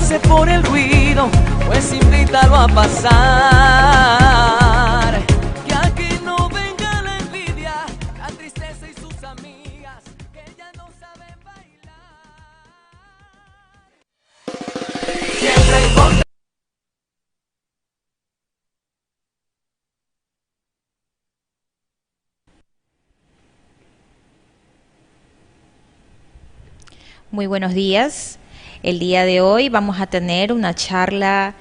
pase por el ruido, pues invítalo a pasar. Que aquí no venga la envidia, la tristeza y sus amigas, que ya no saben bailar. Siempre importa. Muy buenos días. El día de hoy vamos a tener una charla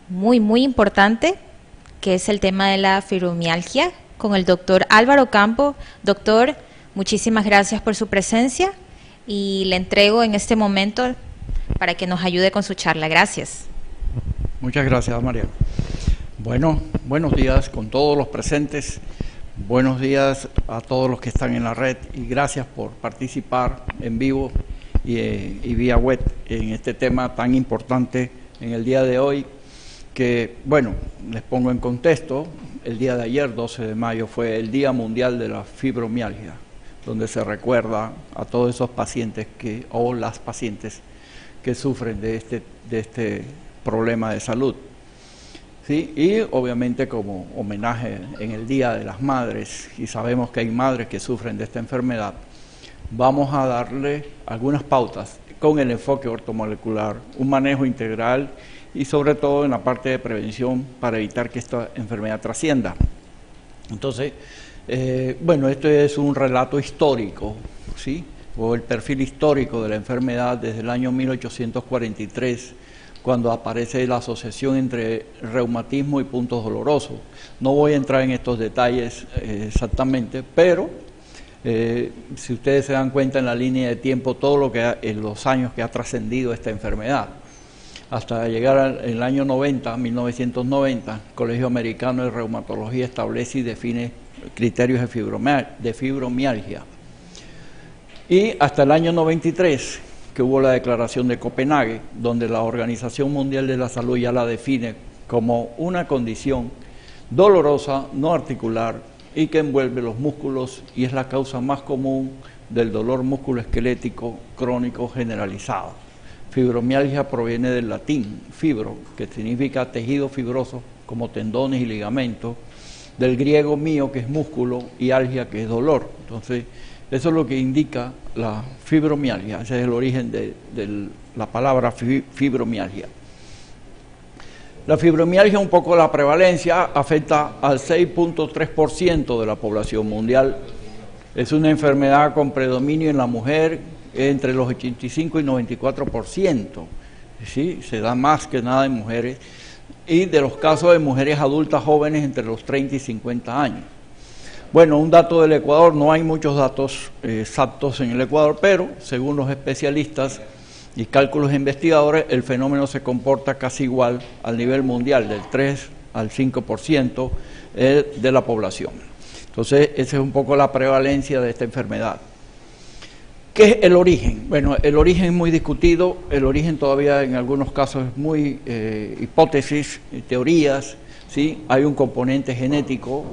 muy importante, que es el tema de la fibromialgia, con el doctor Álvaro Campo. Doctor, muchísimas gracias por su presencia y le entrego en este momento para que nos ayude con su charla. Gracias. Muchas gracias, María. Bueno, buenos días con todos los presentes. Buenos días a todos los que están en la red y gracias por participar en vivo y vía web en este tema tan importante en el día de hoy, que, bueno, les pongo en contexto. El día de ayer, 12 de mayo, fue el Día Mundial de la Fibromialgia, donde se recuerda a todos esos pacientes o las pacientes que sufren de este problema de salud. Sí, y obviamente como homenaje en el Día de las Madres, y sabemos que hay madres que sufren de esta enfermedad, vamos a darle algunas pautas con el enfoque ortomolecular, un manejo integral y sobre todo en la parte de prevención para evitar que esta enfermedad trascienda. Entonces, bueno, esto es un relato histórico, ¿sí? O el perfil histórico de la enfermedad desde el año 1843, cuando aparece la asociación entre reumatismo y puntos dolorosos. No voy a entrar en estos detalles exactamente, pero si ustedes se dan cuenta en la línea de tiempo, todo lo que en los años que ha trascendido esta enfermedad, hasta llegar al año 1990, el Colegio Americano de Reumatología establece y define criterios de fibromialgia. Y hasta el año 93, que hubo la Declaración de Copenhague, donde la Organización Mundial de la Salud ya la define como una condición dolorosa, no articular, y que envuelve los músculos y es la causa más común del dolor musculoesquelético crónico generalizado. Fibromialgia proviene del latín fibro, que significa tejido fibroso, como tendones y ligamentos, del griego mio, que es músculo, y algia, que es dolor. Entonces, eso es lo que indica la fibromialgia, ese es el origen de la palabra fibromialgia. La fibromialgia, un poco la prevalencia, afecta al 6.3% de la población mundial. Es una enfermedad con predominio en la mujer entre los 85 y 94%, ¿sí? Se da más que nada en mujeres, y de los casos de mujeres adultas jóvenes entre los 30 y 50 años. Bueno, un dato del Ecuador, no hay muchos datos exactos en el Ecuador, pero según los especialistas y cálculos de investigadores, el fenómeno se comporta casi igual al nivel mundial, del 3 al 5% de la población. Entonces, esa es un poco la prevalencia de esta enfermedad. ¿Qué es el origen? Bueno, el origen es muy discutido, el origen todavía en algunos casos es muy hipótesis, teorías, ¿sí? Hay un componente genético,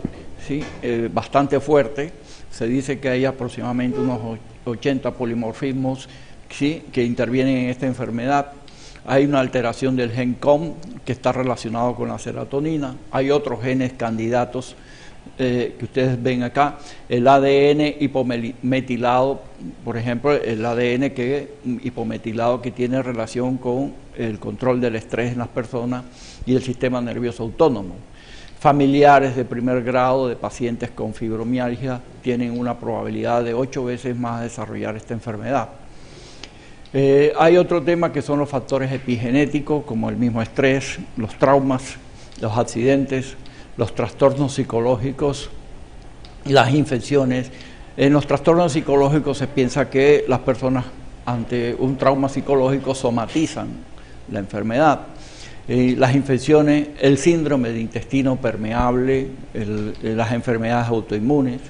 ¿sí? Bastante fuerte. Se dice que hay aproximadamente unos 80 polimorfismos, ¿sí? Que intervienen en esta enfermedad. Hay una alteración del gen COM que está relacionado con la serotonina. Hay otros genes candidatos que ustedes ven acá. El ADN hipometilado, por ejemplo, el ADN hipometilado que tiene relación con el control del estrés en las personas y el sistema nervioso autónomo. Familiares de primer grado de pacientes con fibromialgia tienen una probabilidad de 8 veces más de desarrollar esta enfermedad. Hay otro tema que son los factores epigenéticos, como el mismo estrés, los traumas, los accidentes, los trastornos psicológicos y las infecciones. En los trastornos psicológicos se piensa que las personas ante un trauma psicológico somatizan la enfermedad. Las infecciones, el síndrome de intestino permeable, las enfermedades autoinmunes.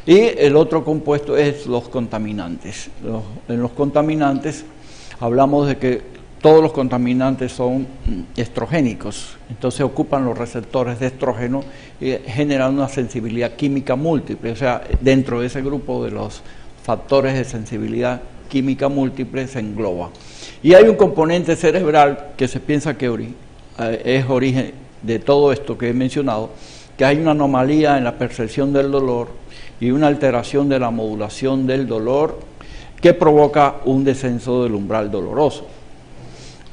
Y el otro compuesto es los contaminantes. En los contaminantes hablamos de que todos los contaminantes son estrogénicos, entonces ocupan los receptores de estrógeno y generan una sensibilidad química múltiple. O sea, dentro de ese grupo de los factores de sensibilidad química múltiple se engloba. Y hay un componente cerebral que se piensa que es origen de todo esto que he mencionado, que hay una anomalía en la percepción del dolor y una alteración de la modulación del dolor que provoca un descenso del umbral doloroso.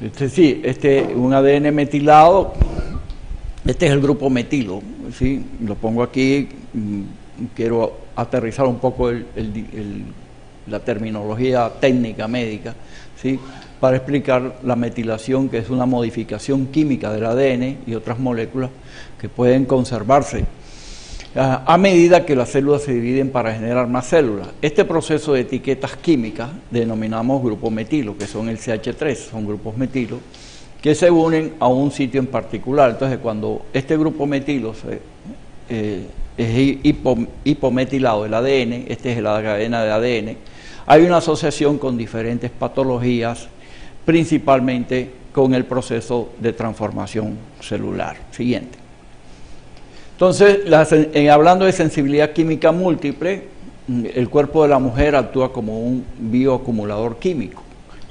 Un ADN metilado, este es el grupo metilo, ¿sí? Lo pongo aquí, quiero aterrizar un poco la terminología técnica médica, ¿sí? Para explicar la metilación, que es una modificación química del ADN y otras moléculas que pueden conservarse a medida que las células se dividen para generar más células. Este proceso de etiquetas químicas denominamos grupo metilo, que son el CH3, son grupos metilo, que se unen a un sitio en particular. Entonces, cuando este grupo metilo es hipometilado, el ADN, este es la cadena de ADN, hay una asociación con diferentes patologías, principalmente con el proceso de transformación celular. Siguiente. Entonces, hablando de sensibilidad química múltiple, el cuerpo de la mujer actúa como un bioacumulador químico,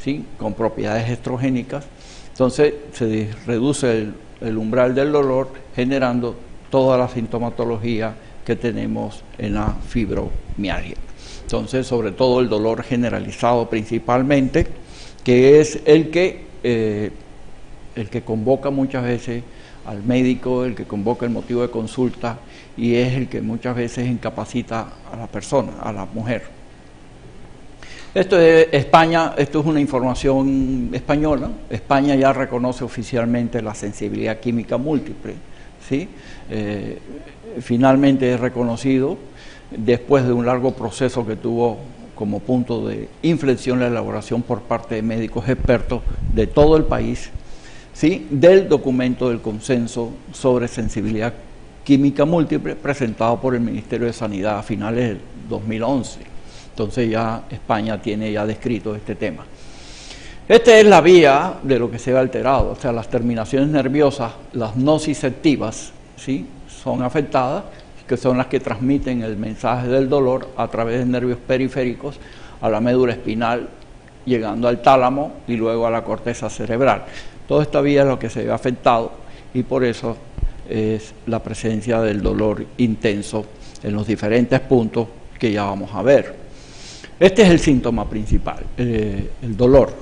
¿sí? Con propiedades estrogénicas. Entonces, se reduce el umbral del dolor, generando toda la sintomatología que tenemos en la fibromialgia. Entonces, sobre todo el dolor generalizado principalmente, que es el que convoca muchas veces al médico, el que convoca el motivo de consulta y es el que muchas veces incapacita a la persona, a la mujer. Esto es España, esto es una información española. España ya reconoce oficialmente la sensibilidad química múltiple, ¿sí? Finalmente es reconocido después de un largo proceso que tuvo como punto de inflexión la elaboración por parte de médicos expertos de todo el país, ¿sí? Del documento del consenso sobre sensibilidad química múltiple presentado por el Ministerio de Sanidad a finales del 2011. Entonces ya España tiene ya descrito este tema. Esta es la vía de lo que se ve alterado, o sea, las terminaciones nerviosas, las nociceptivas, ¿sí? Son afectadas, que son las que transmiten el mensaje del dolor a través de nervios periféricos a la médula espinal, llegando al tálamo y luego a la corteza cerebral. Toda esta vía es lo que se ve afectado y por eso es la presencia del dolor intenso en los diferentes puntos que ya vamos a ver. Este es el síntoma principal, el dolor,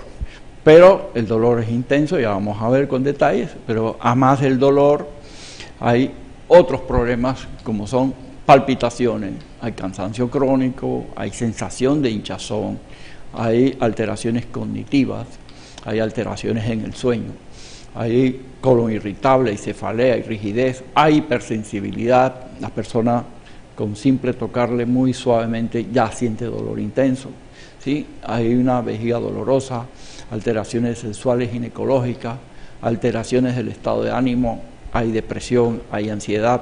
pero el dolor es intenso, ya vamos a ver con detalles, pero además del dolor hay otros problemas como son palpitaciones, hay cansancio crónico, hay sensación de hinchazón, hay alteraciones cognitivas, hay alteraciones en el sueño, hay colon irritable, hay cefalea, hay rigidez, hay hipersensibilidad, la persona con simple tocarle muy suavemente ya siente dolor intenso, ¿sí? Hay una vejiga dolorosa, alteraciones sexuales ginecológicas, alteraciones del estado de ánimo, hay depresión, hay ansiedad.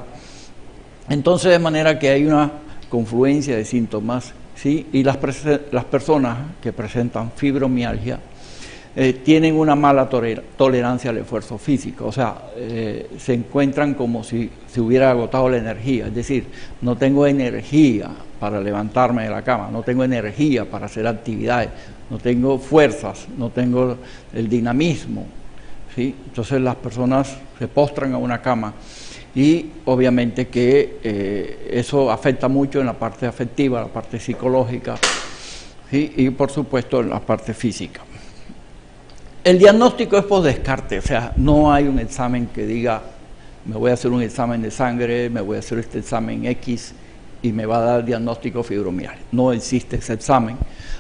Entonces, de manera que hay una confluencia de síntomas, ¿sí? Y las personas que presentan fibromialgia tienen una mala tolerancia al esfuerzo físico, o sea, se encuentran como si se hubiera agotado la energía, es decir, no tengo energía para levantarme de la cama, no tengo energía para hacer actividades, no tengo fuerzas, no tengo el dinamismo, ¿sí? Entonces las personas se postran a una cama y obviamente que eso afecta mucho en la parte afectiva, la parte psicológica, ¿sí? Y por supuesto en la parte física. El diagnóstico es por descarte, o sea, no hay un examen que diga, me voy a hacer un examen de sangre, me voy a hacer este examen X y me va a dar diagnóstico fibromialgia. No existe ese examen,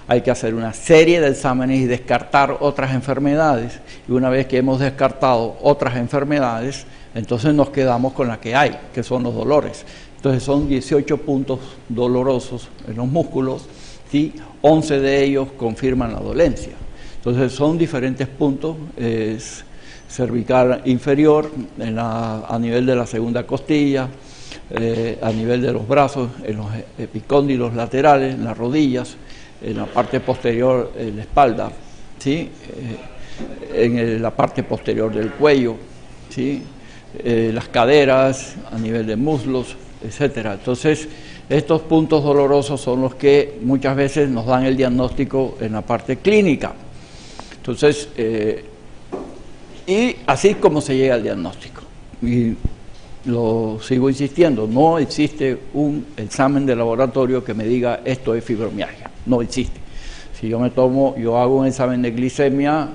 hay que hacer una serie de exámenes y descartar otras enfermedades, y una vez que hemos descartado otras enfermedades, entonces nos quedamos con la que hay, que son los dolores. Entonces son 18 puntos dolorosos en los músculos, ¿sí? 11 de ellos confirman la dolencia. Entonces son diferentes puntos, es cervical inferior, a nivel de la segunda costilla, a nivel de los brazos, en los epicóndilos laterales, en las rodillas, en la parte posterior, en la espalda, ¿sí? En la parte posterior del cuello, ¿sí? Las caderas, a nivel de muslos, etcétera. Entonces, estos puntos dolorosos son los que muchas veces nos dan el diagnóstico en la parte clínica. Entonces, y así es como se llega al diagnóstico. Y lo sigo insistiendo, no existe un examen de laboratorio que me diga esto es fibromialgia, no existe. Si yo hago un examen de glicemia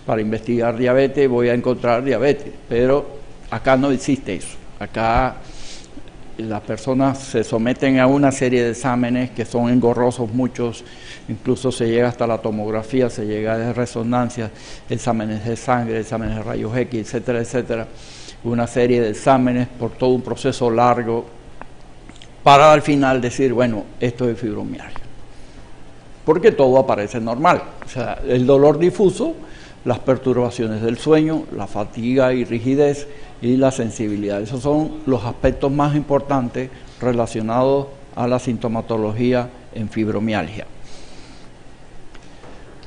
para investigar diabetes, voy a encontrar diabetes, pero acá no existe eso. Acá las personas se someten a una serie de exámenes que son engorrosos muchos, incluso se llega hasta la tomografía, se llega a resonancia, exámenes de sangre, exámenes de rayos X, etcétera, etcétera. Una serie de exámenes por todo un proceso largo para al final decir, bueno, esto es fibromialgia. Porque todo aparece normal. O sea, el dolor difuso, las perturbaciones del sueño, la fatiga y rigidez y la sensibilidad. Esos son los aspectos más importantes relacionados a la sintomatología en fibromialgia.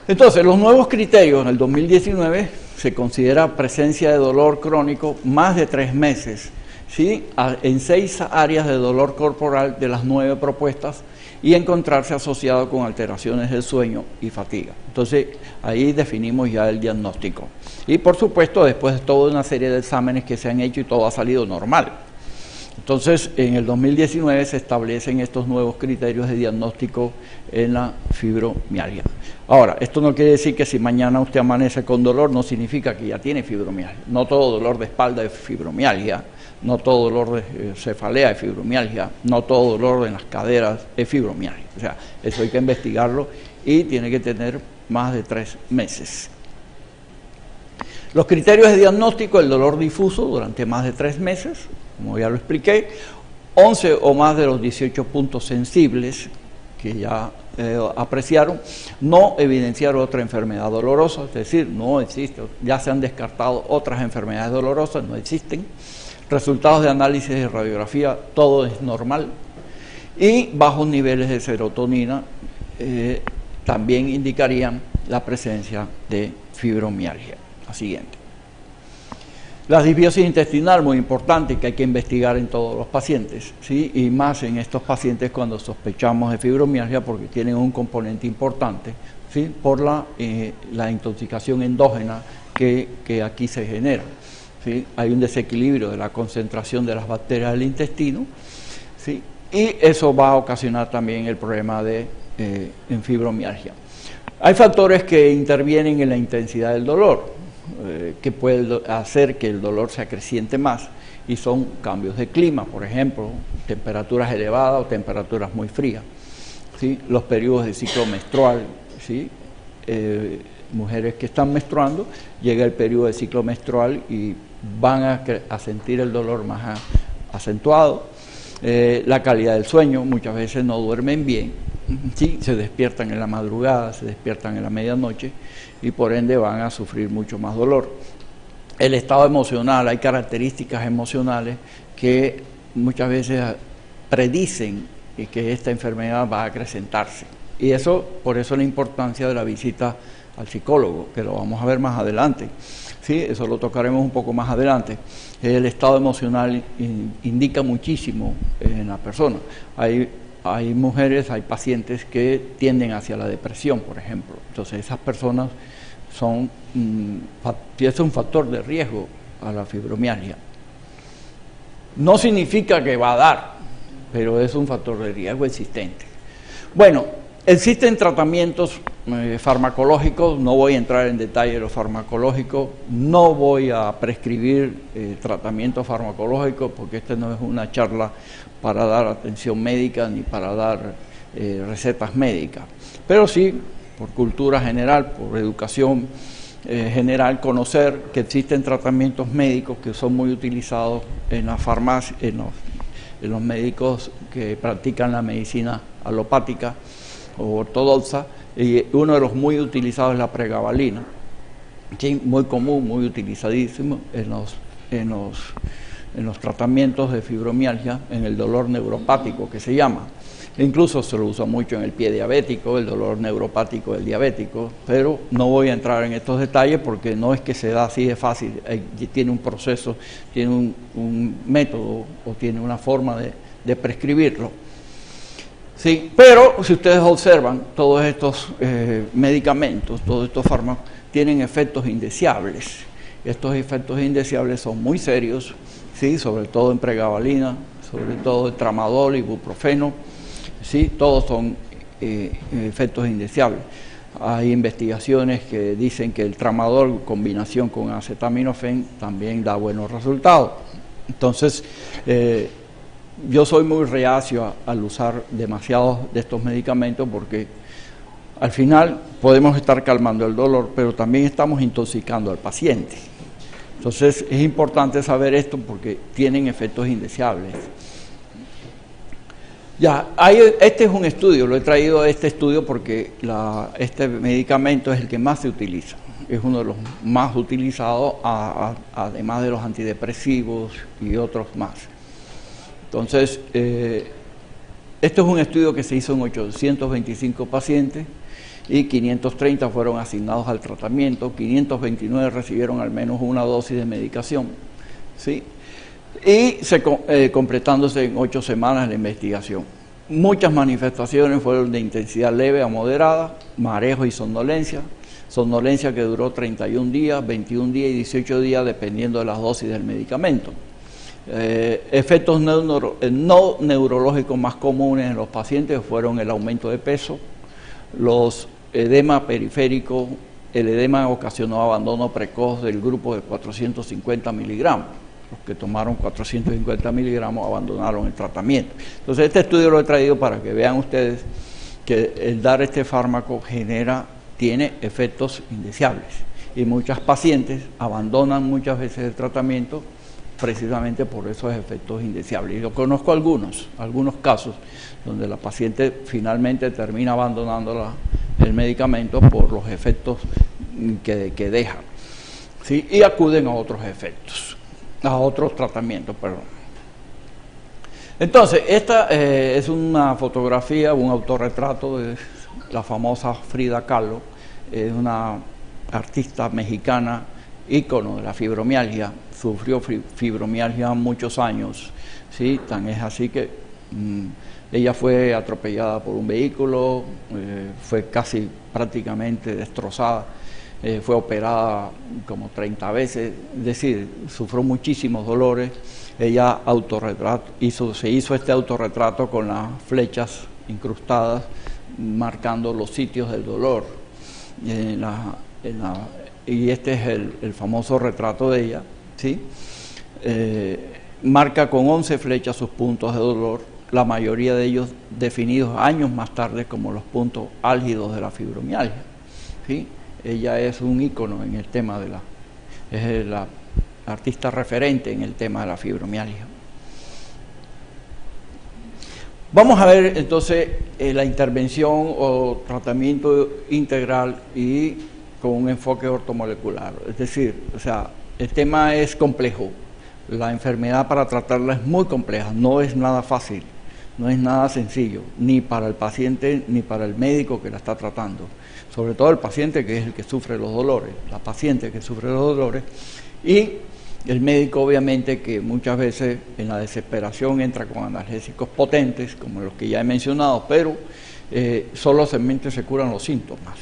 Entonces, los nuevos criterios en el 2019 se considera presencia de dolor crónico más de 3 meses, ¿sí? En 6 áreas de dolor corporal de las 9 propuestas y encontrarse asociado con alteraciones del sueño y fatiga. Entonces, ahí definimos ya el diagnóstico. Y por supuesto, después de toda una serie de exámenes que se han hecho y todo ha salido normal. Entonces, en el 2019 se establecen estos nuevos criterios de diagnóstico en la fibromialgia. Ahora, esto no quiere decir que si mañana usted amanece con dolor, no significa que ya tiene fibromialgia. No todo dolor de espalda es fibromialgia, no todo dolor de cefalea es fibromialgia, no todo dolor en las caderas es fibromialgia. O sea, eso hay que investigarlo y tiene que tener más de 3 meses. Los criterios de diagnóstico: el dolor difuso durante más de 3 meses, como ya lo expliqué, 11 o más de los 18 puntos sensibles que ya apreciaron, no evidenciar otra enfermedad dolorosa, es decir, no existe, ya se han descartado otras enfermedades dolorosas, no existen. Resultados de análisis de radiografía, todo es normal. Y bajos niveles de serotonina también indicarían la presencia de fibromialgia. La siguiente. La disbiosis intestinal, muy importante, que hay que investigar en todos los pacientes, ¿sí? Y más en estos pacientes cuando sospechamos de fibromialgia, porque tienen un componente importante, ¿sí? Por la intoxicación endógena que aquí se genera, ¿sí? Hay un desequilibrio de la concentración de las bacterias del intestino, ¿sí? Y eso va a ocasionar también el problema de fibromialgia. Hay factores que intervienen en la intensidad del dolor, que puede hacer que el dolor se acreciente más, y son cambios de clima, por ejemplo, temperaturas elevadas o temperaturas muy frías, ¿sí? Los periodos de ciclo menstrual, ¿sí? Mujeres que están menstruando, llega el periodo de ciclo menstrual y van a sentir el dolor más acentuado. La calidad del sueño, muchas veces no duermen bien, ¿sí? Se despiertan en la madrugada, se despiertan en la medianoche y por ende van a sufrir mucho más dolor. El estado emocional, hay características emocionales que muchas veces predicen que esta enfermedad va a acrecentarse. Y eso, por eso la importancia de la visita al psicólogo, que lo vamos a ver más adelante. Sí, eso lo tocaremos un poco más adelante. El estado emocional indica muchísimo en la persona. Hay mujeres, hay pacientes que tienden hacia la depresión, por ejemplo. Entonces esas personas es un factor de riesgo a la fibromialgia. No significa que va a dar, pero es un factor de riesgo existente. Bueno, existen tratamientos farmacológicos, no voy a entrar en detalle de los farmacológicos, no voy a prescribir tratamientos farmacológicos porque esta no es una charla para dar atención médica ni para dar recetas médicas, pero sí, por cultura general, por educación general, conocer que existen tratamientos médicos que son muy utilizados en la farmacia, en los médicos que practican la medicina alopática o ortodoxa, y uno de los muy utilizados es la pregabalina, ¿sí? Muy común, muy utilizadísimo en en los tratamientos de fibromialgia, en el dolor neuropático que se llama. Incluso se lo usa mucho en el pie diabético, el dolor neuropático del diabético, pero no voy a entrar en estos detalles porque no es que se da así de fácil, tiene un proceso, tiene un método o tiene una forma de prescribirlo. Sí, pero si ustedes observan, todos estos medicamentos, todos estos fármacos, tienen efectos indeseables. Estos efectos indeseables son muy serios, ¿sí? Sobre todo en pregabalina, sobre todo en tramadol, ibuprofeno, ¿sí? Todos son efectos indeseables. Hay investigaciones que dicen que el tramadol en combinación con acetaminofén también da buenos resultados. Entonces, yo soy muy reacio al usar demasiados de estos medicamentos porque al final podemos estar calmando el dolor, pero también estamos intoxicando al paciente. Entonces es importante saber esto porque tienen efectos indeseables. Ya, este es un estudio, lo he traído a este estudio porque este medicamento es el que más se utiliza. Es uno de los más utilizados, además de los antidepresivos y otros más. Entonces, este es un estudio que se hizo en 825 pacientes y 530 fueron asignados al tratamiento, 529 recibieron al menos una dosis de medicación, ¿sí? Y completándose en 8 semanas la investigación. Muchas manifestaciones fueron de intensidad leve a moderada, mareo y somnolencia que duró 31 días, 21 días y 18 días dependiendo de las dosis del medicamento. Efectos no neurológicos más comunes en los pacientes fueron el aumento de peso, los edema periférico, el edema ocasionó abandono precoz del grupo de 450 miligramos. Los que tomaron 450 miligramos abandonaron el tratamiento. Entonces este estudio lo he traído para que vean ustedes que el dar este fármaco tiene efectos indeseables y muchas pacientes abandonan muchas veces el tratamiento precisamente por esos efectos indeseables. Y yo conozco algunos casos donde la paciente finalmente termina abandonando el medicamento por los efectos que deja, ¿sí? Y acuden a otros efectos, a otros tratamientos, perdón. Entonces, esta es una fotografía, un autorretrato de la famosa Frida Kahlo, es una artista mexicana, ícono de la fibromialgia, sufrió fibromialgia muchos años, ¿sí? Tan es así que ella fue atropellada por un vehículo, fue casi prácticamente destrozada, fue operada como 30 veces, es decir, sufrió muchísimos dolores. Ella se hizo este autorretrato con las flechas incrustadas, marcando los sitios del dolor. Y este es el famoso retrato de ella, ¿sí? Marca con 11 flechas sus puntos de dolor, la mayoría de ellos definidos años más tarde como los puntos álgidos de la fibromialgia, ¿sí? Ella es un ícono en el tema es la artista referente en el tema de la fibromialgia. Vamos a ver entonces la intervención o tratamiento integral y con un enfoque ortomolecular. Es decir, el tema es complejo. La enfermedad para tratarla es muy compleja, no es nada fácil, no es nada sencillo, ni para el paciente ni para el médico que la está tratando. Sobre todo el paciente, que es el que sufre los dolores, la paciente que sufre los dolores, y el médico obviamente que muchas veces en la desesperación entra con analgésicos potentes, como los que ya he mencionado, pero solamente se curan los síntomas.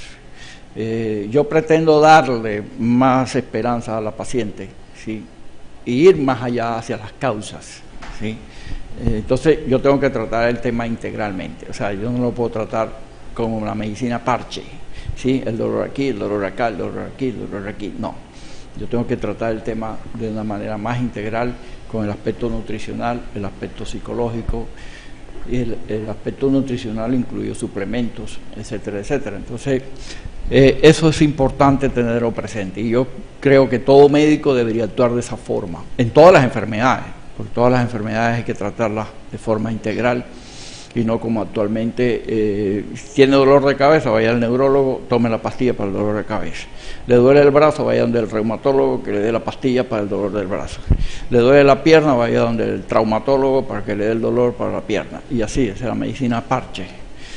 Yo pretendo darle más esperanza a la paciente, ¿sí? Y ir más allá hacia las causas, ¿sí? Entonces yo tengo que tratar el tema integralmente, yo no lo puedo tratar como la medicina parche, ¿sí? El dolor aquí, el dolor acá, el dolor aquí, el dolor aquí, no. Yo tengo que tratar el tema de una manera más integral, con el aspecto nutricional, el aspecto psicológico, y el aspecto nutricional incluye suplementos, etcétera, etcétera. Entonces, eso es importante tenerlo presente, y yo creo que todo médico debería actuar de esa forma, en todas las enfermedades, porque todas las enfermedades hay que tratarlas de forma integral, y no como actualmente. Tiene dolor de cabeza, vaya al neurólogo, tome la pastilla para el dolor de cabeza. Le duele el brazo, vaya donde el reumatólogo que le dé la pastilla para el dolor del brazo. Le duele la pierna, vaya donde el traumatólogo para que le dé el dolor para la pierna. Y así, esa es la medicina parche.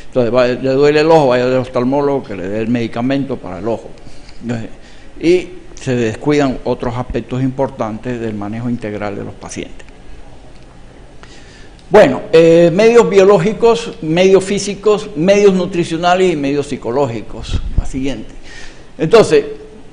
Entonces, le duele el ojo, vaya al oftalmólogo que le dé el medicamento para el ojo. Y se descuidan otros aspectos importantes del manejo integral de los pacientes. Bueno, medios biológicos, medios físicos, medios nutricionales y medios psicológicos. La siguiente. Entonces,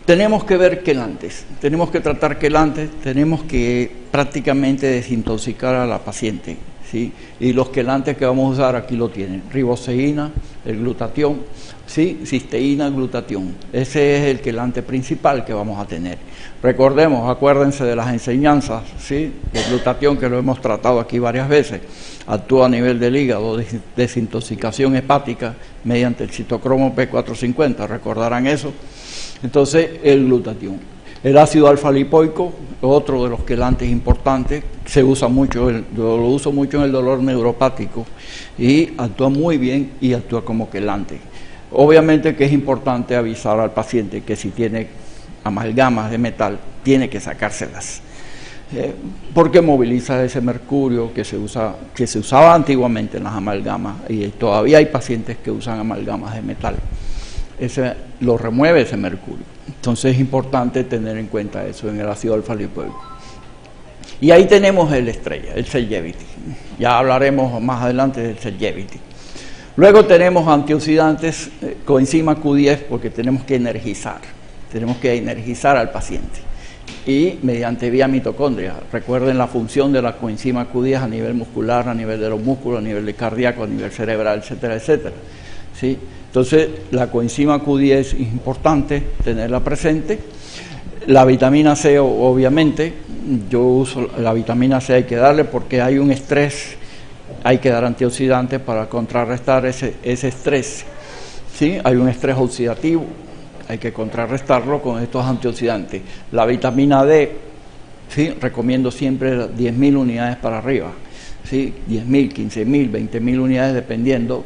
tenemos que ver quelantes, tenemos que tratar quelantes, tenemos que prácticamente desintoxicar a la paciente, ¿sí? Y los quelantes que vamos a usar aquí lo tienen: riboceína, el glutatión, ¿sí? Cisteína, glutatión. Ese es el quelante principal que vamos a tener. Recordemos, acuérdense de las enseñanzas, ¿sí? El glutatión, que lo hemos tratado aquí varias veces, actúa a nivel del hígado, desintoxicación hepática mediante el citocromo P450, recordarán eso. Entonces, el glutatión. El ácido alfa-lipoico, otro de los quelantes importantes, se usa mucho, yo lo uso mucho en el dolor neuropático y actúa muy bien y actúa como quelante. Obviamente que es importante avisar al paciente que si tiene amalgamas de metal, tiene que sacárselas, porque moviliza ese mercurio que se usaba antiguamente en las amalgamas, y todavía hay pacientes que usan amalgamas de metal. Ese lo remueve, ese mercurio. Entonces es importante tener en cuenta eso en el ácido alfa-lipoico. Y ahí tenemos el estrella, el Celgevity. Ya hablaremos más adelante del Celgevity. Luego tenemos antioxidantes, coenzima Q10, porque tenemos que energizar al paciente, y mediante vía mitocondria. Recuerden la función de la coenzima Q10 a nivel muscular, a nivel de los músculos, a nivel de cardíaco, a nivel cerebral, etcétera, etcétera, ¿sí? Entonces, la coenzima Q10 es importante tenerla presente. La vitamina C, obviamente, yo uso la vitamina C, hay que darle porque hay un estrés, hay que dar antioxidantes para contrarrestar ese estrés, ¿sí? Hay un estrés oxidativo, hay que contrarrestarlo con estos antioxidantes. La vitamina D, ¿sí? Recomiendo siempre 10.000 unidades para arriba, ¿sí? 10.000, 15.000, 20.000 unidades dependiendo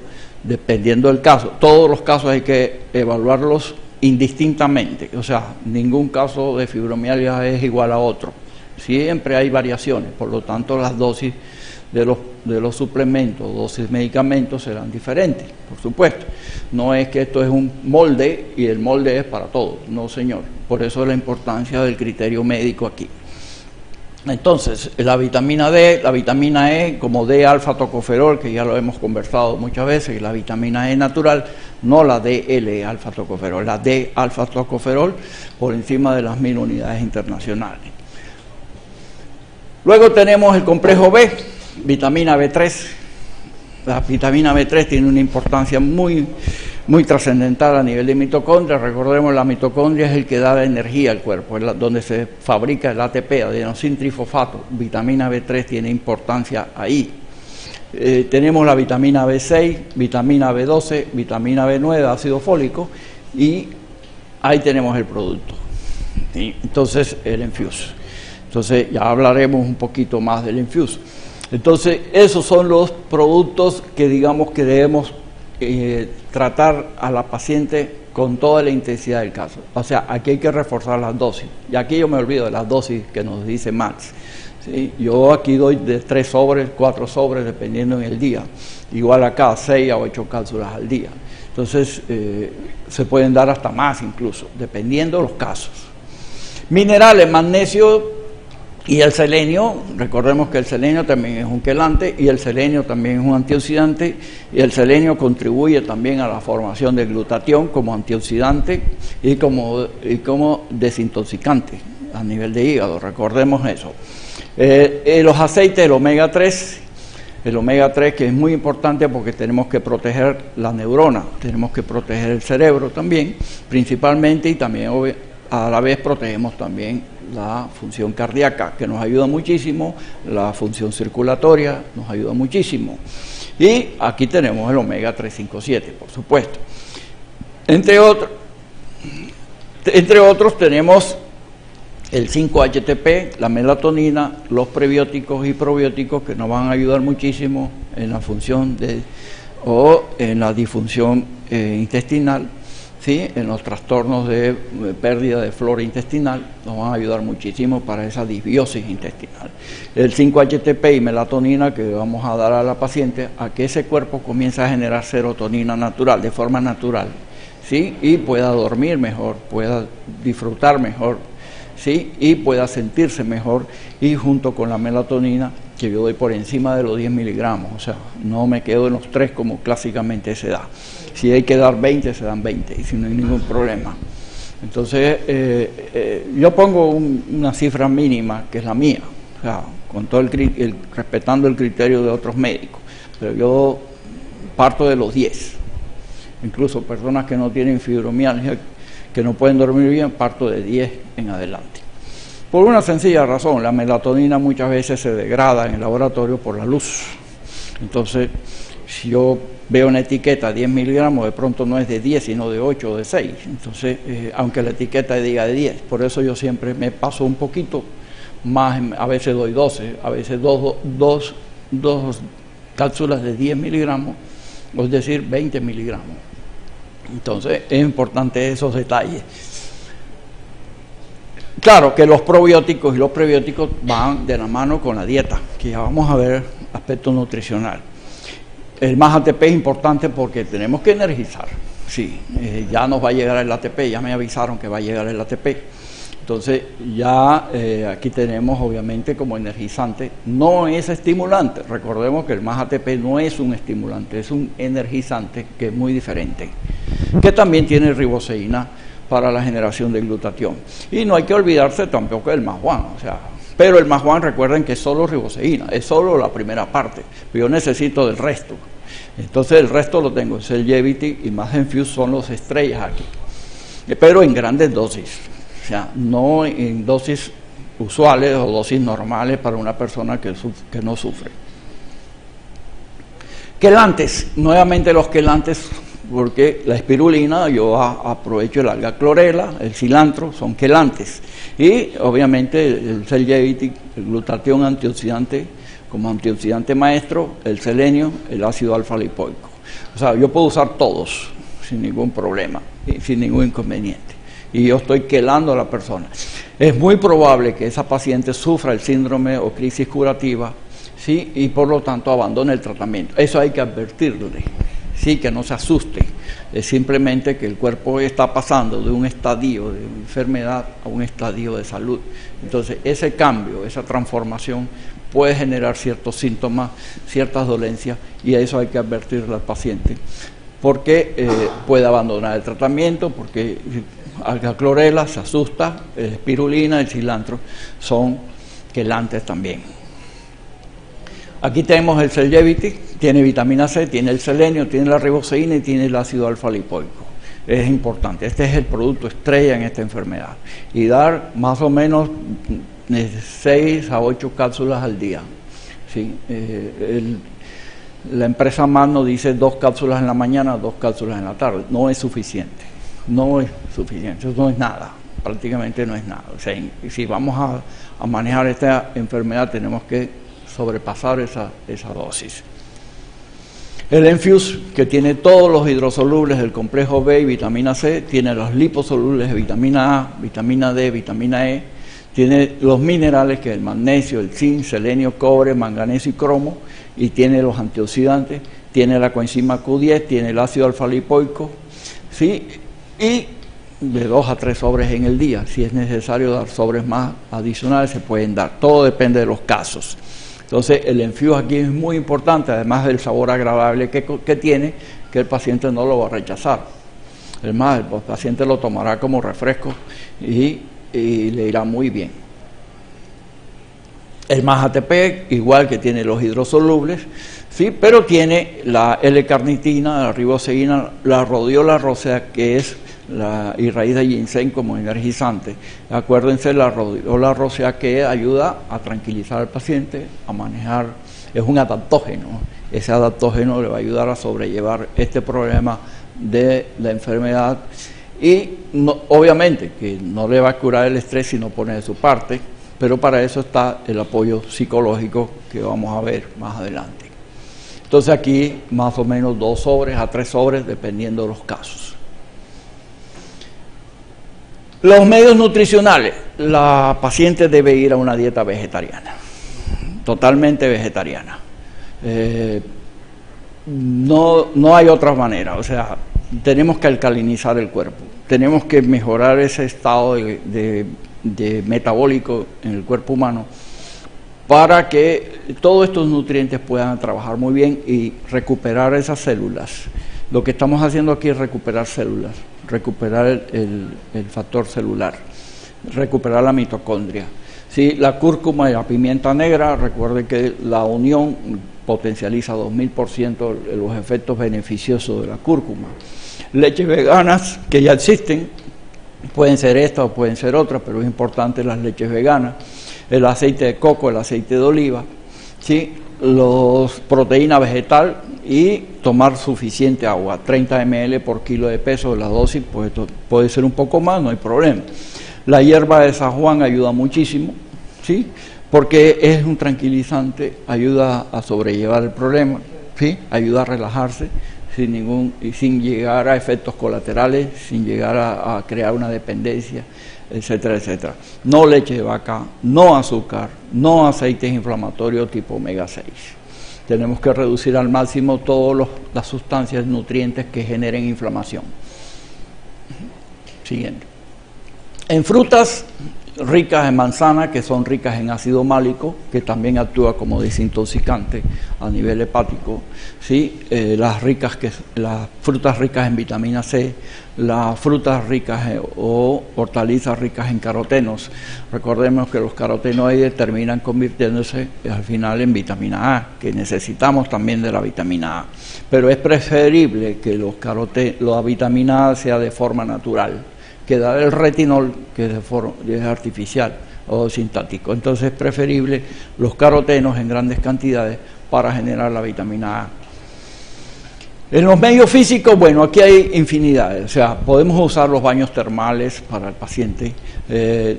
del caso. Todos los casos hay que evaluarlos indistintamente, o sea, ningún caso de fibromialgia es igual a otro. Siempre hay variaciones, por lo tanto las dosis de los suplementos, dosis de medicamentos serán diferentes, por supuesto. No es que esto es un molde y el molde es para todos, no señor. Por eso es la importancia del criterio médico aquí. Entonces, la vitamina D, la vitamina E, como D-alfa-tocoferol, que ya lo hemos conversado muchas veces, y la vitamina E natural, no la DL-alfa-tocoferol, la D-alfa-tocoferol por encima de las 1.000 unidades internacionales. Luego tenemos el complejo B, vitamina B3. La vitamina B3 tiene una importancia muy trascendental a nivel de mitocondria. Recordemos, la mitocondria es el que da la energía al cuerpo, es donde se fabrica el ATP, adenosintrifosfato. Vitamina B3 tiene importancia ahí. Tenemos la vitamina B6, vitamina B12, vitamina B9, ácido fólico, y ahí tenemos el producto. ¿Sí? Entonces, el Infuse. Entonces, ya hablaremos un poquito más del Infuse. Entonces, esos son los productos que digamos que debemos tratar a la paciente con toda la intensidad del caso. O sea, aquí hay que reforzar las dosis. Y aquí yo me olvido de las dosis que nos dice Max, ¿sí? Yo aquí doy de 3 sobres, 4 sobres, dependiendo en el día. Igual acá, 6 a 8 cápsulas al día. Entonces, se pueden dar hasta más incluso, dependiendo de los casos. Minerales, magnesio y el selenio. Recordemos que el selenio también es un quelante y el selenio también es un antioxidante, y el selenio contribuye también a la formación de glutatión como antioxidante y como desintoxicante a nivel de hígado. Recordemos eso. Los aceites, el omega 3, que es muy importante porque tenemos que proteger la neurona, tenemos que proteger el cerebro también, principalmente, y también a la vez protegemos también la función cardíaca, que nos ayuda muchísimo, la función circulatoria nos ayuda muchísimo. Y aquí tenemos el omega 357, por supuesto. Entre otros tenemos el 5-HTP, la melatonina, los prebióticos y probióticos, que nos van a ayudar muchísimo en la función o en la disfunción intestinal, ¿sí? En los trastornos de pérdida de flora intestinal, nos van a ayudar muchísimo para esa disbiosis intestinal. El 5-HTP y melatonina que vamos a dar a la paciente, a que ese cuerpo comience a generar serotonina natural, de forma natural, ¿sí? Y pueda dormir mejor, pueda disfrutar mejor, ¿sí? Y pueda sentirse mejor, y junto con la melatonina, que yo doy por encima de los 10 miligramos, o sea, no me quedo en los 3 como clásicamente se da. Si hay que dar 20, se dan 20, y si no hay ningún problema. Entonces, yo pongo una cifra mínima, que es la mía, o sea, con todo respetando el criterio de otros médicos, pero yo parto de los 10. Incluso personas que no tienen fibromialgia, que no pueden dormir bien, parto de 10 en adelante. Por una sencilla razón, la melatonina muchas veces se degrada en el laboratorio por la luz. Entonces, si yo veo una etiqueta 10 miligramos, de pronto no es de 10, sino de 8 o de 6. Entonces, aunque la etiqueta diga de 10, por eso yo siempre me paso un poquito más, a veces doy 12, a veces dos cápsulas de 10 miligramos, es decir, 20 miligramos. Entonces, es importante esos detalles. Claro que los probióticos y los prebióticos van de la mano con la dieta, que ya vamos a ver aspecto nutricional. El más ATP es importante porque tenemos que energizar. Sí, ya nos va a llegar el ATP, ya me avisaron que va a llegar el ATP. Entonces ya aquí tenemos obviamente como energizante, no es estimulante. Recordemos que el más ATP no es un estimulante, es un energizante que es muy diferente, que también tiene riboceína para la generación de glutatión. Y no hay que olvidarse tampoco del MAS1, o sea, pero el MAS1 recuerden que es solo riboceína, es solo la primera parte, pero yo necesito del resto. Entonces el resto lo tengo, Cellgevity y MASEnfuse son los estrellas aquí, pero en grandes dosis, o sea, no en dosis usuales o dosis normales para una persona que no sufre. Quelantes, nuevamente los quelantes, porque la espirulina, yo aprovecho el alga clorela, el cilantro, son quelantes. Y obviamente el Cellgevity, el glutatión antioxidante, como antioxidante maestro, el selenio, el ácido alfa lipoico. O sea, yo puedo usar todos sin ningún problema, sin ningún inconveniente. Y yo estoy quelando a la persona. Es muy probable que esa paciente sufra el síndrome o crisis curativa, ¿sí? Y por lo tanto abandone el tratamiento. Eso hay que advertirle. Sí, que no se asuste, es simplemente que el cuerpo está pasando de un estadio de enfermedad a un estadio de salud. Entonces, ese cambio, esa transformación puede generar ciertos síntomas, ciertas dolencias, y a eso hay que advertirle al paciente, porque puede abandonar el tratamiento, porque alga clorela se asusta, espirulina, el cilantro son quelantes también. Aquí tenemos el Cellgevity, tiene vitamina C, tiene el selenio, tiene la riboceína y tiene el ácido alfa lipoico. Es importante, este es el producto estrella en esta enfermedad. Y dar más o menos de 6 a 8 cápsulas al día. ¿Sí? La empresa Magno dice 2 cápsulas en la mañana, 2 cápsulas en la tarde. No es suficiente, no es suficiente, eso no es nada, prácticamente no es nada. O sea, si vamos a manejar esta enfermedad tenemos que sobrepasar esa dosis. El Enfuse, que tiene todos los hidrosolubles del complejo B y vitamina C, tiene los liposolubles de vitamina A, vitamina D, vitamina E, tiene los minerales que es el magnesio, el zinc, selenio, cobre, manganeso y cromo, y tiene los antioxidantes, tiene la coenzima Q10, tiene el ácido alfa lipoico, ¿sí? Y de 2 a 3 sobres en el día. Si es necesario dar sobres más adicionales, se pueden dar. Todo depende de los casos. Entonces, el Enfuse aquí es muy importante, además del sabor agradable que tiene, que el paciente no lo va a rechazar. Es más, el paciente lo tomará como refresco y le irá muy bien. El más ATP, igual que tiene los hidrosolubles, ¿sí? Pero tiene la L-carnitina, la riboceína, la rhodiola rosea, que es y raíz de ginseng como energizante. Acuérdense, la rhodiola rosea que ayuda a tranquilizar al paciente, a manejar, es un adaptógeno. Ese adaptógeno le va a ayudar a sobrellevar este problema de la enfermedad y no, obviamente que no le va a curar el estrés si no pone de su parte, pero para eso está el apoyo psicológico que vamos a ver más adelante. Entonces aquí más o menos 2 sobres a 3 sobres dependiendo de los casos. Los medios nutricionales. La paciente debe ir a una dieta vegetariana, totalmente vegetariana. No hay otra manera, o sea, tenemos que alcalinizar el cuerpo, tenemos que mejorar ese estado de metabólico en el cuerpo humano para que todos estos nutrientes puedan trabajar muy bien y recuperar esas células. Lo que estamos haciendo aquí es recuperar células, recuperar el factor celular, recuperar la mitocondria. Sí, la cúrcuma y la pimienta negra, recuerden que la unión potencializa 2000% los efectos beneficiosos de la cúrcuma. Leches veganas que ya existen, pueden ser estas o pueden ser otras, pero es importante las leches veganas, el aceite de coco, el aceite de oliva, ¿sí? Los proteína vegetal y tomar suficiente agua, 30 ml por kilo de peso. La dosis pues, puede ser un poco más, no hay problema. La hierba de San Juan ayuda muchísimo, ¿sí? Porque es un tranquilizante, ayuda a sobrellevar el problema, ¿sí? Ayuda a relajarse sin llegar a efectos colaterales, sin llegar a crear una dependencia, etcétera, etcétera. No leche de vaca, no azúcar, no aceites inflamatorios tipo omega 6. Tenemos que reducir al máximo todas las sustancias nutrientes que generen inflamación. Siguiente. En frutas ricas en manzana, que son ricas en ácido málico, que también actúa como desintoxicante a nivel hepático, ¿sí? Las frutas ricas en vitamina C, las frutas ricas o hortalizas ricas en carotenos. Recordemos que los carotenoides terminan convirtiéndose al final en vitamina A, que necesitamos también de la vitamina A, pero es preferible que la vitamina A sea de forma natural, que dar el retinol, que es artificial o sintético. Entonces es preferible los carotenos en grandes cantidades para generar la vitamina A. En los medios físicos, bueno, aquí hay infinidades, o sea, podemos usar los baños termales para el paciente,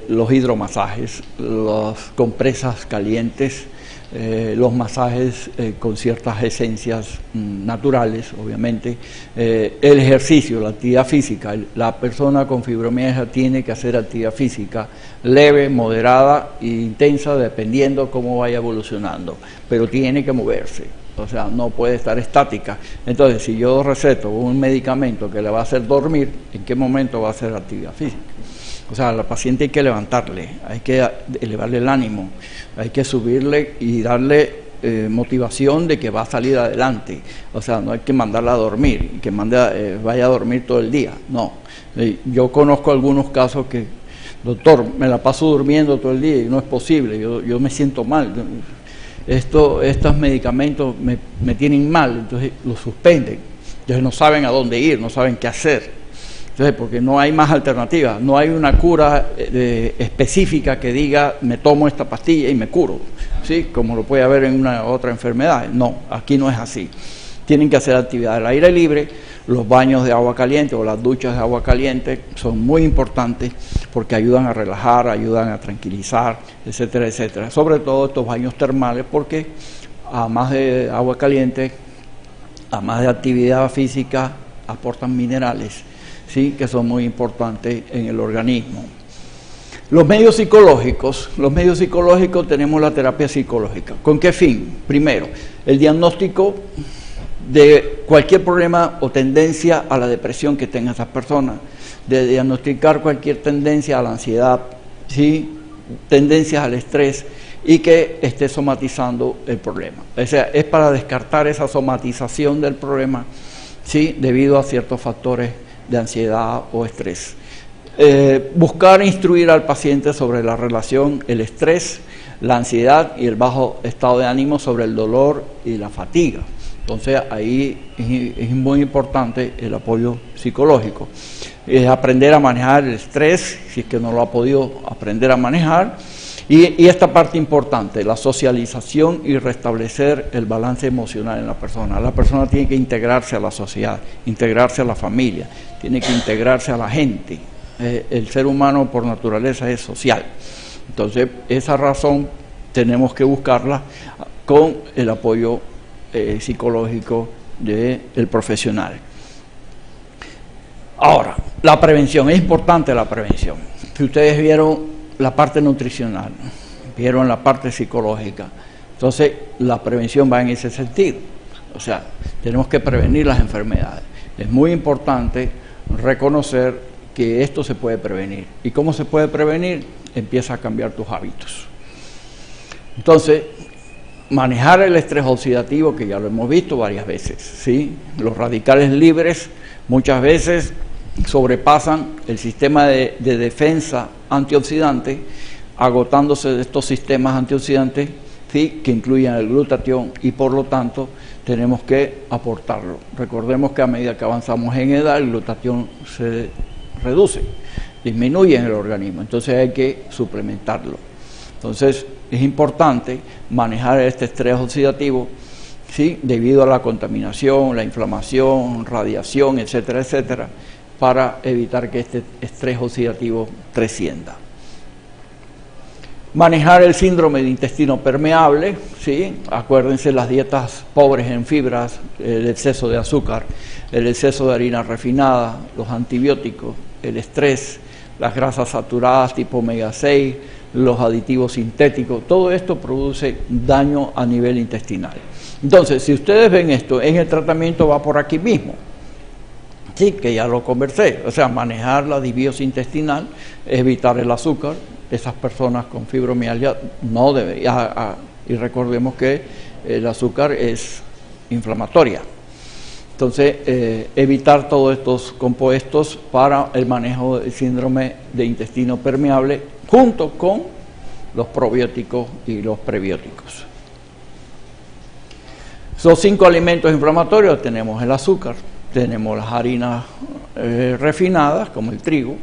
los hidromasajes, las compresas calientes, los masajes con ciertas esencias naturales, obviamente, el ejercicio, la actividad física. La persona con fibromialgia tiene que hacer actividad física leve, moderada e intensa, dependiendo cómo vaya evolucionando, pero tiene que moverse, o sea, no puede estar estática. Entonces, si yo receto un medicamento que le va a hacer dormir, ¿en qué momento va a hacer actividad física? O sea, al paciente hay que levantarle, hay que elevarle el ánimo, hay que subirle y darle motivación de que va a salir adelante. O sea, no hay que mandarla a dormir y que vaya a dormir todo el día. No. Yo conozco algunos casos que, doctor, me la paso durmiendo todo el día y no es posible, yo me siento mal. Estos medicamentos me tienen mal, entonces los suspenden. Entonces no saben a dónde ir, no saben qué hacer. Entonces, porque no hay más alternativas, no hay una cura específica que diga, me tomo esta pastilla y me curo, ¿sí? Como lo puede haber en una otra enfermedad. No, aquí no es así. Tienen que hacer actividad al aire libre, los baños de agua caliente o las duchas de agua caliente son muy importantes porque ayudan a relajar, ayudan a tranquilizar, etcétera, etcétera. Sobre todo estos baños termales porque, además de agua caliente, además de actividad física, aportan minerales, ¿sí? Que son muy importantes en el organismo. Los medios psicológicos tenemos la terapia psicológica. ¿Con qué fin? Primero, el diagnóstico de cualquier problema o tendencia a la depresión que tenga esa persona, de diagnosticar cualquier tendencia a la ansiedad, ¿sí? Tendencias al estrés y que esté somatizando el problema. O sea, es para descartar esa somatización del problema, ¿sí? Debido a ciertos factores de ansiedad o estrés. Buscar instruir al paciente sobre la relación, el estrés, la ansiedad y el bajo estado de ánimo sobre el dolor y la fatiga. Entonces ahí es muy importante el apoyo psicológico. Aprender a manejar el estrés, si es que no lo ha podido aprender a manejar. Y esta parte importante, la socialización y restablecer el balance emocional en la persona. La persona tiene que integrarse a la sociedad, integrarse a la familia, tiene que integrarse a la gente. El ser humano por naturaleza es social. Entonces, esa razón tenemos que buscarla con el apoyo psicológico del profesional. Ahora, la prevención, es importante la prevención. Si ustedes vieron la parte nutricional, vieron la parte psicológica, entonces la prevención va en ese sentido. O sea, tenemos que prevenir las enfermedades. Es muy importante reconocer que esto se puede prevenir. ¿Y cómo se puede prevenir? Empieza a cambiar tus hábitos. Entonces, manejar el estrés oxidativo, que ya lo hemos visto varias veces, ¿sí? Los radicales libres muchas veces sobrepasan el sistema de defensa antioxidante, agotándose de estos sistemas antioxidantes, ¿sí?, que incluyen el glutatión, y por lo tanto tenemos que aportarlo. Recordemos que a medida que avanzamos en edad, el glutatión se reduce, disminuye en el organismo, entonces hay que suplementarlo. Entonces es importante manejar este estrés oxidativo, ¿sí?, debido a la contaminación, la inflamación, radiación, etcétera, etcétera, para evitar que este estrés oxidativo trascienda. Manejar el síndrome de intestino permeable, ¿sí? Acuérdense, las dietas pobres en fibras, el exceso de azúcar, el exceso de harina refinada, los antibióticos, el estrés, las grasas saturadas tipo omega 6, los aditivos sintéticos, todo esto produce daño a nivel intestinal. Entonces, si ustedes ven esto, en el tratamiento va por aquí mismo, sí, que ya lo conversé, o sea, manejar la disbiosis intestinal, evitar el azúcar. Esas personas con fibromialgia no deberían, y recordemos que el azúcar es inflamatoria. Entonces, evitar todos estos compuestos para el manejo del síndrome de intestino permeable, junto con los probióticos y los prebióticos. Los 5 alimentos inflamatorios: tenemos el azúcar, tenemos las harinas refinadas, como el trigo,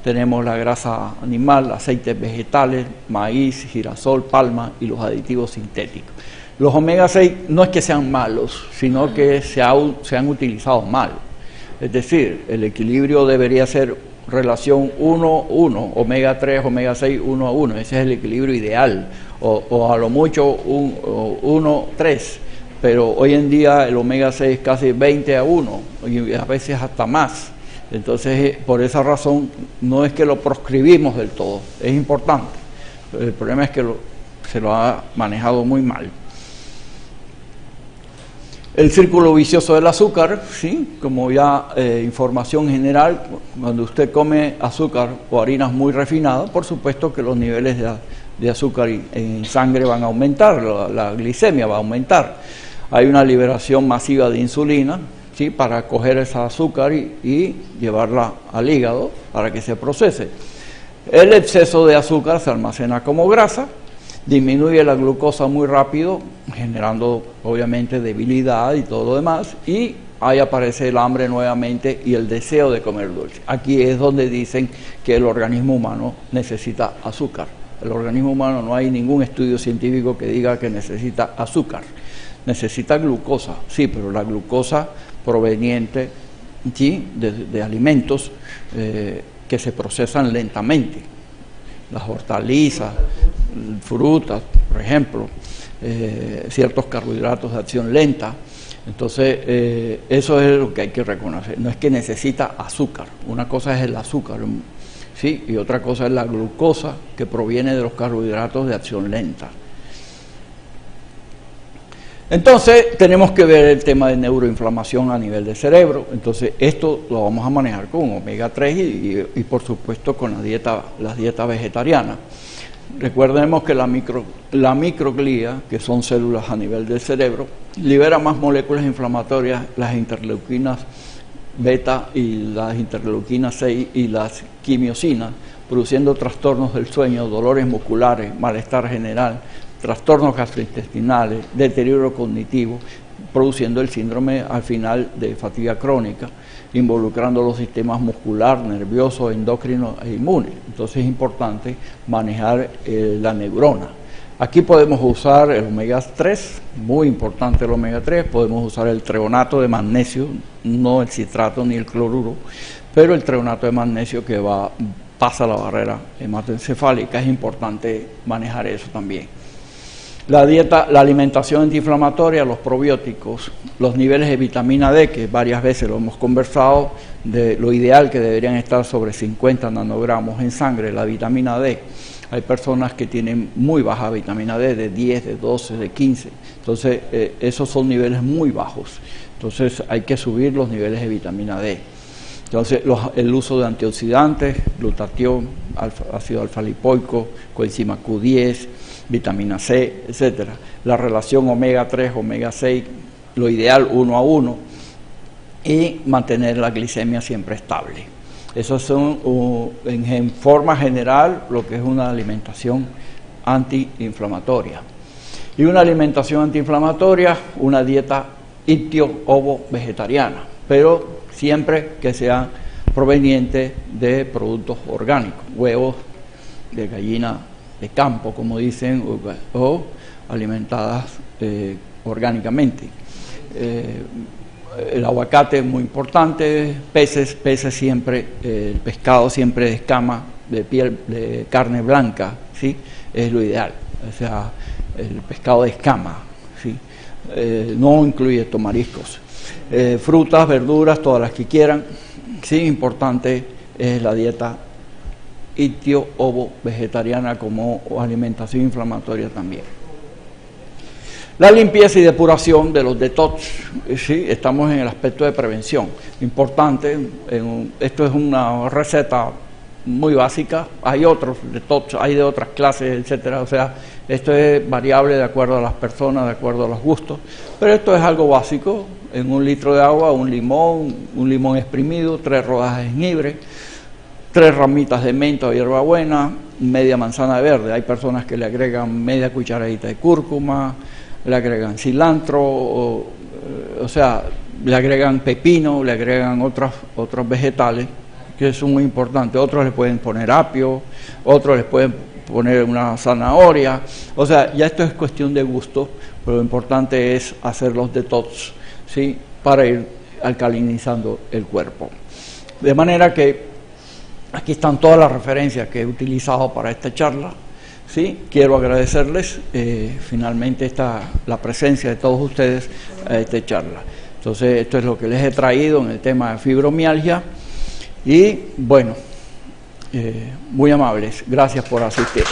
tenemos la grasa animal, aceites vegetales, maíz, girasol, palma y los aditivos sintéticos. Los omega 6 no es que sean malos, sino que se han utilizado mal. Es decir, el equilibrio debería ser relación 1-1, omega 3, omega 6, 1-1. Ese es el equilibrio ideal, o a lo mucho 1-3. Pero hoy en día el omega 6 es casi 20-1, y a veces hasta más. Entonces, por esa razón, no es que lo proscribimos del todo, es importante. El problema es que se lo ha manejado muy mal. El círculo vicioso del azúcar, ¿sí? Como ya información general, cuando usted come azúcar o harinas muy refinadas, por supuesto que los niveles de azúcar en sangre van a aumentar, la glicemia va a aumentar. Hay una liberación masiva de insulina, ¿sí?, para coger esa azúcar y llevarla al hígado para que se procese. El exceso de azúcar se almacena como grasa, disminuye la glucosa muy rápido, generando obviamente debilidad y todo lo demás, y ahí aparece el hambre nuevamente y el deseo de comer dulce. Aquí es donde dicen que el organismo humano necesita azúcar. El organismo humano, no hay ningún estudio científico que diga que necesita azúcar. Necesita glucosa, sí, pero la glucosa proveniente, ¿sí?, de alimentos que se procesan lentamente. Las hortalizas, frutas, por ejemplo, ciertos carbohidratos de acción lenta. Entonces, eso es lo que hay que reconocer. No es que necesita azúcar. Una cosa es el azúcar, ¿sí?, y otra cosa es la glucosa, que proviene de los carbohidratos de acción lenta. Entonces, tenemos que ver el tema de neuroinflamación a nivel del cerebro. Entonces, esto lo vamos a manejar con omega 3 y por supuesto con las dietas vegetarianas. Recordemos que la microglía, que son células a nivel del cerebro, libera más moléculas inflamatorias, las interleuquinas beta y las interleuquinas 6 y las quimiosinas, produciendo trastornos del sueño, dolores musculares, malestar general, trastornos gastrointestinales, deterioro cognitivo, produciendo el síndrome al final de fatiga crónica, involucrando los sistemas muscular, nervioso, endocrino e inmune. Entonces es importante manejar la neurona. Aquí podemos usar el omega 3, muy importante el omega 3, podemos usar el treonato de magnesio, no el citrato ni el cloruro, pero el treonato de magnesio que pasa la barrera hematoencefálica, es importante manejar eso también. La dieta, la alimentación antiinflamatoria, los probióticos, los niveles de vitamina D, que varias veces lo hemos conversado, de lo ideal que deberían estar sobre 50 nanogramos en sangre, la vitamina D. Hay personas que tienen muy baja vitamina D, de 10, de 12, de 15. Entonces, esos son niveles muy bajos. Entonces, hay que subir los niveles de vitamina D. Entonces, el uso de antioxidantes, glutatión, ácido alfa-lipoico, coenzima Q10, vitamina C, etcétera. La relación omega 3, omega 6, lo ideal 1 a 1, y mantener la glicemia siempre estable. Esos son, en forma general, lo que es una alimentación antiinflamatoria. Y una alimentación antiinflamatoria, una dieta ictio-ovo-vegetariana, pero siempre que sea proveniente de productos orgánicos, huevos de gallina de campo, como dicen, o alimentadas orgánicamente. El aguacate es muy importante, peces siempre, el pescado siempre de escama, de piel, de carne blanca, ¿sí? Es lo ideal, o sea, el pescado de escama, ¿sí? No incluye mariscos. Frutas, verduras, todas las que quieran, sí, importante es la dieta ictio-ovo-vegetariana como alimentación inflamatoria también. La limpieza y depuración de los detox, sí, estamos en el aspecto de prevención, importante, esto es una receta muy básica, hay otros detox, hay de otras clases, etcétera, o sea, esto es variable de acuerdo a las personas, de acuerdo a los gustos, pero esto es algo básico, en 1 litro de agua, un limón exprimido, 3 rodajas de jengibre, 3 ramitas de menta o hierbabuena, media manzana verde. Hay personas que le agregan media cucharadita de cúrcuma, le agregan cilantro, o sea, le agregan pepino, le agregan otros vegetales que son muy importantes. Otros le pueden poner apio, otros les pueden poner una zanahoria. O sea, ya esto es cuestión de gusto, pero lo importante es hacer los detox, ¿sí? Para ir alcalinizando el cuerpo. De manera que aquí están todas las referencias que he utilizado para esta charla. Sí, quiero agradecerles finalmente la presencia de todos ustedes a esta charla. Entonces, esto es lo que les he traído en el tema de fibromialgia. Y bueno, muy amables, gracias por asistir.